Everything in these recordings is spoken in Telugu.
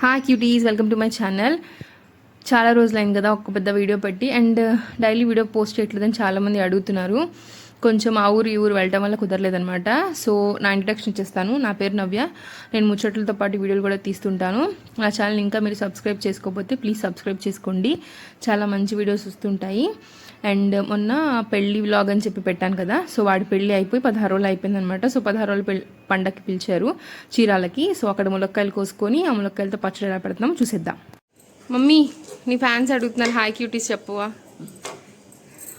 Hi cuties, welcome to my channel. చాలా రోజులైంది కదా ఒక పెద్ద వీడియో పెట్టి, అండ్ డైలీ వీడియో పోస్ట్ చేయట్లేదని చాలామంది అడుగుతున్నారు. కొంచెం ఆ ఊరు ఈ ఊరు వెళ్ళటం వల్ల కుదరలేదనమాట. సో నా ఇంట్రడక్షన్ ఇచ్చేస్తాను. నా పేరు నవ్య. నేను ముచ్చట్లతో పాటు వీడియోలు కూడా తీస్తుంటాను. నా ఛానల్ ఇంకా మీరు సబ్స్క్రైబ్ చేసుకోకపోతే ప్లీజ్ సబ్స్క్రైబ్ చేసుకోండి. చాలా మంచి వీడియోస్ వస్తుంటాయి. అండ్ మొన్న పెళ్లి వ్లాగ్ అని చెప్పి పెట్టాను కదా, సో వాడి పెళ్లి అయిపోయి 16 రోజులు అయిపోయిందనమాట. సో 16 రోజులు పండగకి పిలిచారు చీరాలకి. సో అక్కడ ములక్కాయలు కోసుకొని ఆ ములక్కాయలతో పచ్చడి ఎలా పెడతాం చూసేద్దాం. మమ్మీ, నీ ఫ్యాన్స్ అడుగుతున్నారు హాయ్ క్యూటీస్ చెప్పువా.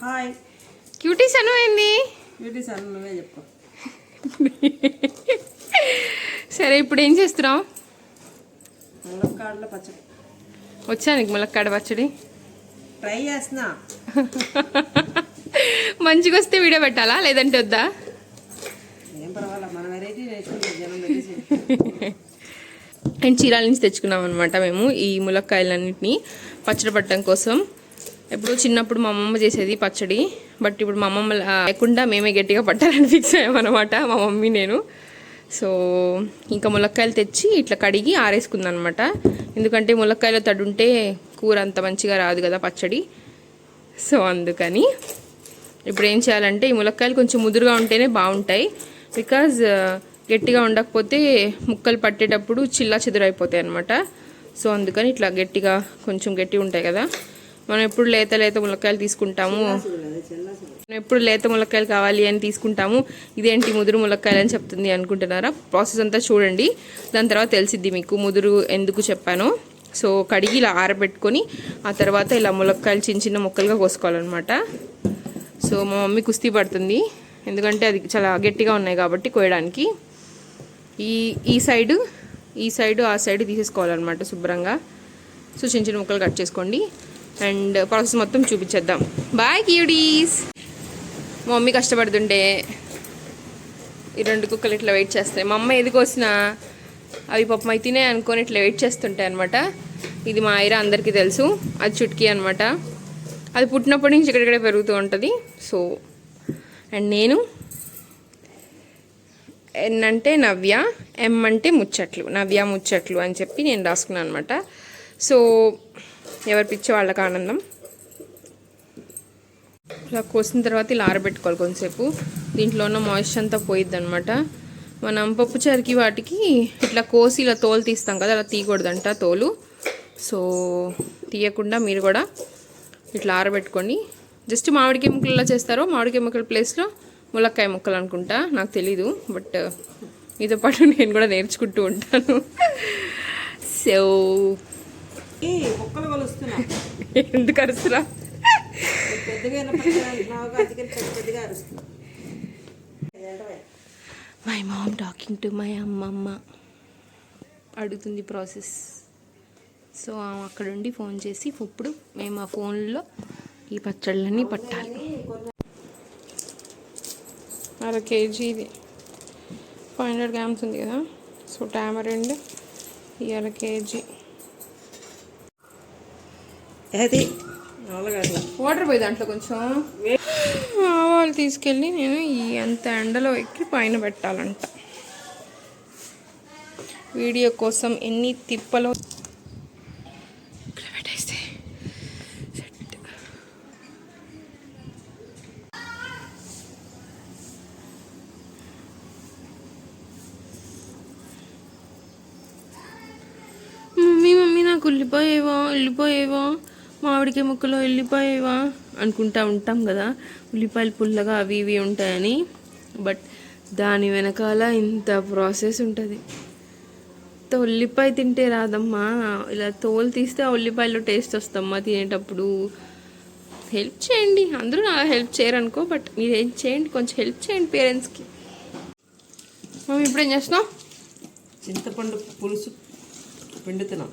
హాయ్ క్యూటీస్ అను ఏంది? క్యూటీస్ అను నువ్వే చెప్పు. సరే, ఇప్పుడు ఏం చేస్తున్నావు? ములక్కాడల పచ్చడి వచ్చా నీకు ములక్కాడ పచ్చడి? ట్రై చేస్తున్నా. మంచిగా వస్తే వీడియో పెట్టాలా లేదంటే వద్దా? ఏం పర్వాలా, మన వెరైటీ నేర్చుకుంటే జనం పెట్టేసి. అండ్ చీరాల నుంచి తెచ్చుకున్నాం అనమాట మేము ఈ ములక్కాయలన్నింటినీ పచ్చడి పట్టడం కోసం. ఎప్పుడు చిన్నప్పుడు మా అమ్మమ్మ చేసేది పచ్చడి, బట్ ఇప్పుడు మా అమ్మమ్మ లేకుండా మేమే గట్టిగా పట్టాలని ఫిక్స్ అయ్యామన్నమాట, మా మమ్మీ నేను. సో ఇంకా ములక్కాయలు తెచ్చి ఇట్లా కడిగి ఆరేసుకుందాం అనమాట. ఎందుకంటే ములక్కాయలో తడుంటే కూర అంత మంచిగా రాదు కదా పచ్చడి. సో అందుకని ఇప్పుడు ఏం చేయాలంటే ఈ ములక్కాయలు కొంచెం ముదురుగా ఉంటేనే బాగుంటాయి. బికాజ్ గట్టిగా ఉండకపోతే ముక్కలు పట్టేటప్పుడు చిల్లా చెదురైపోతాయి అనమాట. సో అందుకని ఇట్లా గట్టిగా కొంచెం గట్టిగా ఉంటాయి కదా. మనం ఎప్పుడు లేత లేత ములక్కాయలు తీసుకుంటాము, మనం ఎప్పుడు లేత ములక్కాయలు కావాలి అని తీసుకుంటాము. ఇదేంటి ముదురు ములక్కాయలు అని చెప్తుంది అనుకుంటున్నారా? ప్రాసెస్ అంతా చూడండి, దాని తర్వాత తెలిసిద్ది మీకు ముదురు ఎందుకు చెప్పానో. సో కడిగి ఇలా ఆరబెట్టుకొని ఆ తర్వాత ఇలా ములక్కాయలు చిన్న చిన్న ముక్కలుగా కోసుకోవాలన్నమాట. సో మా మమ్మీ కుస్తీ పడుతుంది, ఎందుకంటే అది చాలా గట్టిగా ఉన్నాయి కాబట్టి కోయడానికి. ఈ సైడు ఆ సైడ్ తీసేసుకోవాలన్నమాట శుభ్రంగా. సో చిన్న చిన్న ముక్కలు కట్ చేసుకోండి అండ్ ప్రాసెస్ మొత్తం చూపించేద్దాం. Bye cuties. మా మమ్మీ కష్టపడుతుంటే ఈ 2 కుక్కలు ఇట్లా వెయిట్ చేస్తాయి. మా అమ్మ ఏది కోసినా అవి పాపం అవి తినే అనుకొని ఇట్లా వెయిట్ చేస్తుంటాయి అనమాట. ఇది మా ఐరా అందరికీ తెలుసు, అది చుట్కీ అనమాట. అది పుట్టినప్పటి నుంచి ఇక్కడిక్కడే పెరుగుతూ ఉంటుంది. సో అండ్ నేను ఎన్ అంటే నవ్య, ఎం అంటే ముచ్చట్లు, నవ్య ముచ్చట్లు అని చెప్పి నేను రాసుకున్నాను అనమాట. సో ఎవరి పిచ్చి వాళ్ళకి ఆనందం. ఇలా కోసిన తర్వాత ఇలా ఆరబెట్టుకోవాలి కొంతసేపు. దీంట్లో ఉన్న మాయిశ్చర్ అంతా పోయిద్ది అనమాట. మనం పప్పుచారుకి వాటికి ఇట్లా కోసి ఇలా తోలు తీస్తాం కదా, అలా తీయకూడదంట తోలు. సో తీయకుండా మీరు కూడా ఇట్లా ఆరబెట్టుకోండి. జస్ట్ మామిడికాయ ముక్కలు చేస్తారో, మామిడికాయ ముక్కల ప్లేస్లో ములక్కాయ ముక్కలు అనుకుంటా, నాకు తెలీదు. బట్ మీతో పాటు నేను కూడా నేర్చుకుంటూ ఉంటాను. సో ఎందుకు అరుస్తున్నా? My mom talking to my అమ్మమ్మ అడుగుతుంది ప్రాసెస్. సో అక్కడ ఉండి ఫోన్ చేసి ఇప్పుడు మేము ఆ ఫోన్లో ఈ పచ్చళ్ళన్నీ పట్టాలి. 1/2 kg 500 grams ఉంది కదా. సో టామరిండ్ ఈ 1/2 kg. వాటర్ పోయి దాంట్లో కొంచెం ఆవాలు తీసుకెళ్ళి నేను ఈ అంత ఎండలో ఎక్కి పైన పెట్టాలంట. వీడియో కోసం ఎన్ని తిప్పలో పెట్టేస్తే సెట్. మమ్మీ నాకు ఉల్లిపోయేవా మామిడికాయ ముక్కలో ఉల్లిపాయవా అనుకుంటా ఉంటాం కదా, ఉల్లిపాయలు పుల్లగా అవి ఇవి ఉంటాయని. బట్ దాని వెనకాల ఇంత ప్రాసెస్ ఉంటుంది. ఉల్లిపాయ తింటే రాదమ్మా, ఇలా తోలు తీస్తే ఆ ఉల్లిపాయలో టేస్ట్ వస్తమ్మా తినేటప్పుడు. హెల్ప్ చేయండి. అందరూ అలా హెల్ప్ చేయరు అనుకో, బట్ మీరు హెల్ప్ చేయండి, కొంచెం హెల్ప్ చేయండి పేరెంట్స్కి. మేము ఇప్పుడు ఏం చేస్తున్నాం? చింతపండు పులుసు పిండుతున్నాం.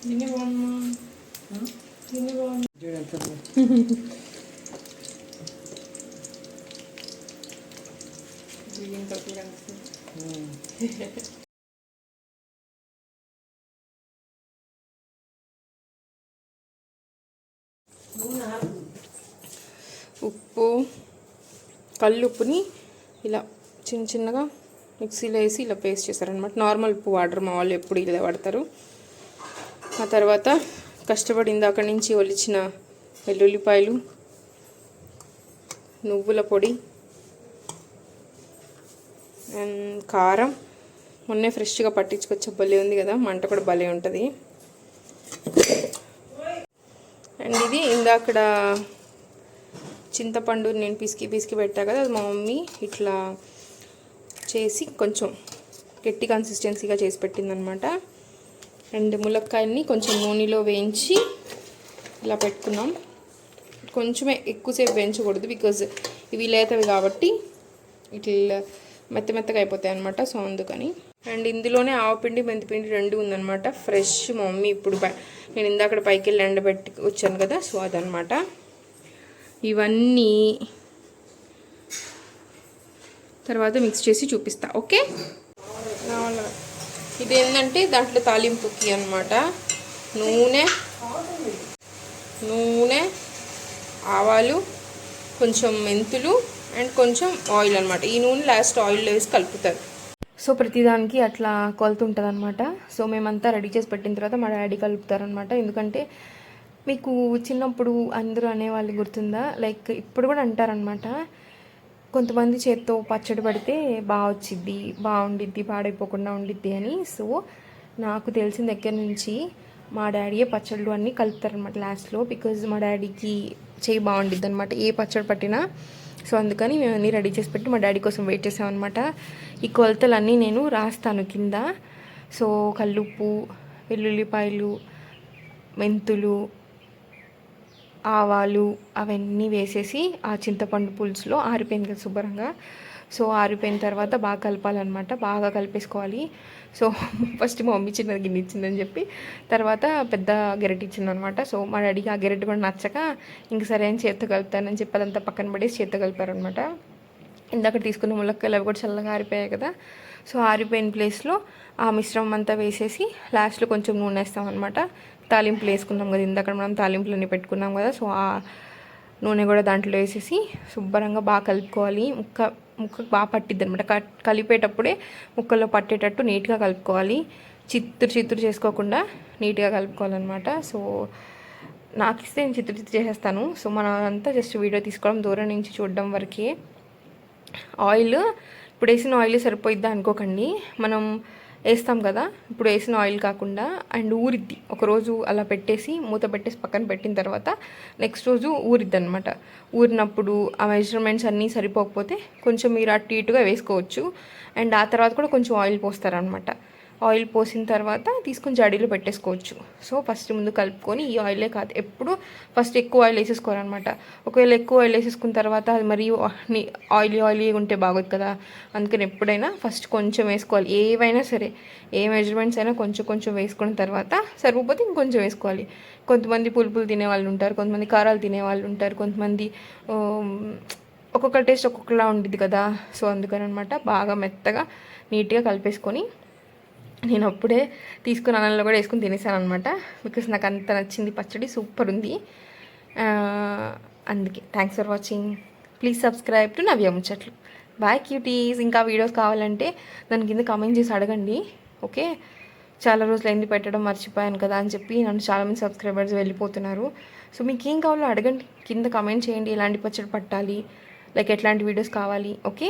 దీన్ని బాగుంది దీన్ని బాగుంది చూడు ఎంత ఉందో. బియ్యం తక్కువ కనిపిస్తుంది. ఉప్పు కల్లుప్పుని ఇలా చిన్న చిన్నగా మిక్సీలో వేసి ఇలా పేస్ట్ చేస్తారనమాట. నార్మల్ ఉప్పు వాడరు మా వాళ్ళు, ఎప్పుడు ఇలా వాడతారు. ఆ తర్వాత కష్టపడి ఇందాక నుంచి ఒలిచిన వెల్లుల్లిపాయలు, నువ్వుల పొడి అండ్ కారం. మొన్నే ఫ్రెష్గా పట్టించుకొచ్చే భలే ఉంది కదా, మంట కూడా భలే ఉంటుంది. అండ్ ఇది ఇందాకడ చింతపండు నేను పిసికి పెట్టా కదా, అది మా మమ్మీ ఇట్లా చేసి కొంచెం గట్టి కన్సిస్టెన్సీగా చేసి పెట్టిందనమాట. అండ్ ములక్కాయల్ని కొంచెం నూనెలో వేయించి ఇలా పెట్టుకున్నాం. కొంచెమే ఎక్కువసేపు వేయించకూడదు, బికాజ్ ఇవి లేతవి కాబట్టి ఇట్లా మెత్తగా అయిపోతాయి అనమాట. సో అందుకని. అండ్ ఇందులోనే ఆవపిండి మెంతిపిండి రెండు ఉందన్నమాట. ఫ్రెష్ మా మమ్మీ ఇప్పుడు నేను ఇందాక పైకి వెళ్ళి ఎండబెట్టి వచ్చాను కదా, సో అదనమాట. ఇవన్నీ తర్వాత మిక్స్ చేసి చూపిస్తా. ఓకే, ఇదేంటంటే దాంట్లో తాలింపుకి అనమాట. నూనె, ఆవాలు, కొంచెం మెంతులు అండ్ కొంచెం ఆయిల్ అనమాట. ఈ నూనె లాస్ట్ ఆయిల్లో వేసి కలుపుతారు. సో ప్రతిదానికి అట్లా కొలుతుంటుంది అనమాట. సో మేమంతా రెడీ చేసి పెట్టిన తర్వాత మా డాడీ కలుపుతారనమాట. ఎందుకంటే మీకు చిన్నప్పుడు అందరూ అనేవాళ్ళు గుర్తుందా, లైక్ ఇప్పుడు కూడా అంటారనమాట, కొంతమంది చేత్తో పచ్చడి పడితే బాగుండిద్ది, పాడైపోకుండా ఉండిద్ది అని. సో నాకు తెలిసిన దగ్గర నుంచి మా డాడీయే పచ్చళ్ళు అన్నీ కలుపుతారనమాట లాస్ట్లో. బికాజ్ మా డాడీకి చేయి బాగుండిద్ది అనమాట ఏ పచ్చడి పట్టినా. సో అందుకని మేము అన్నీ రెడీ చేసి పెట్టి మా డాడీ కోసం వెయిట్ చేసామన్నమాట. ఈ కొలతలన్నీ నేను రాస్తాను కింద. సో కల్లుప్పు, వెల్లుల్లిపాయలు, మెంతులు, ఆవాలు అవన్నీ వేసేసి ఆ చింతపండు పులుసులో ఆరిపోయింది కదా శుభ్రంగా. సో ఆరిపోయిన తర్వాత బాగా కలపాలన్నమాట, బాగా కలిపేసుకోవాలి. సో ఫస్ట్ మా మమ్మీ చిన్నది గిన్నె ఇచ్చిందని చెప్పి తర్వాత పెద్ద గెరెట్ ఇచ్చిందనమాట. సో మా డాడీకి ఆ గెరెట్ కూడా నచ్చక ఇంక సరే అని చేత్తో కలుపుతానని చెప్పి అదంతా పక్కన పడేసి చేత్తో కలిపారనమాట. ఇందాక తీసుకున్న ములక్కాయలు అవి కూడా చల్లగా ఆరిపోయాయి కదా. సో ఆరిపోయిన ప్లేస్లో ఆ మిశ్రమం అంతా వేసేసి లాస్ట్లో కొంచెం నూనె వేస్తాం అనమాట. తాలింపులు వేసుకున్నాం కదా, ఇందాక మనం తాలింపులన్నీ పెట్టుకున్నాం కదా. సో ఆ నూనె కూడా దాంట్లో వేసేసి శుభ్రంగా బాగా కలుపుకోవాలి. ముక్కకు బాగా పట్టిద్ది అనమాట. కలిపేటప్పుడే ముక్కల్లో పట్టేటట్టు నీట్గా కలుపుకోవాలి. చిత్తురు చేసుకోకుండా నీట్గా కలుపుకోవాలన్నమాట. సో నాకు ఇస్తే నేను చిత్తురు చేసేస్తాను. సో మనం అంతా జస్ట్ వీడియో తీసుకోవడం, దూరం నుంచి చూడడం వరకే. ఆయిల్ ఇప్పుడు వేసిన ఆయిల్ సరిపోయిద్దా అనుకోకండి, మనం వేస్తాం కదా, ఇప్పుడు వేసిన ఆయిల్ కాకుండా అండ్ ఊరిద్ది. ఒకరోజు అలా పెట్టేసి మూత పెట్టేసి పక్కన పెట్టిన తర్వాత నెక్స్ట్ రోజు ఊరిద్ది అనమాట. ఊరినప్పుడు ఆ మెజర్మెంట్స్ అన్నీ సరిపోకపోతే కొంచెం మీరు అటు ఇటుగా వేసుకోవచ్చు. అండ్ ఆ తర్వాత కూడా కొంచెం ఆయిల్ పోస్తారనమాట. ఆయిల్ పోసిన తర్వాత తీసుకొని జాడీలో పెట్టేసుకోవచ్చు. సో ఫస్ట్ ముందు కలుపుకొని, ఈ ఆయిలే కాదు ఎప్పుడు ఫస్ట్ ఎక్కువ ఆయిల్ వేసేసుకోవాలన్నమాట. ఒకవేళ ఎక్కువ ఆయిల్ వేసేసుకున్న తర్వాత అది మరీ ఆయిలీ ఉంటే బాగోదు కదా. అందుకని ఎప్పుడైనా ఫస్ట్ కొంచెం వేసుకోవాలి. ఏవైనా సరే, ఏ మెజర్మెంట్స్ అయినా కొంచెం వేసుకున్న తర్వాత సరిపోతే ఇంకొంచెం వేసుకోవాలి. కొంతమంది పులుపులు తినేవాళ్ళు ఉంటారు, కొంతమంది కారాలు తినేవాళ్ళు ఉంటారు, కొంతమంది ఒక్కొక్క టేస్ట్ ఒక్కొక్కలా ఉంటుంది కదా. సో అందుకని అనమాట బాగా మెత్తగా నీట్గా కలిపేసుకొని నేను అప్పుడే తీసుకుని అన్నంలో కూడా వేసుకుని తినేసాను అనమాట. బికాస్ నాకు అంత నచ్చింది పచ్చడి, సూపర్ ఉంది. అందుకే thanks for watching. Please subscribe to Navya Muchatlu. Bye cuties. ఇంకా వీడియోస్ కావాలంటే దాని కింద కామెంట్ చేసి అడగండి. ఓకే, చాలా రోజులు అయింది పెట్టడం, మర్చిపోయాను కదా అని చెప్పి నన్ను చాలామంది సబ్స్క్రైబర్స్ వెళ్ళిపోతున్నారు. సో మీకు ఏం కావాలో అడగండి, కింద కామెంట్ చేయండి. ఎలాంటి పచ్చడి పట్టాలి, లైక్ ఎట్లాంటి వీడియోస్ కావాలి. ఓకే.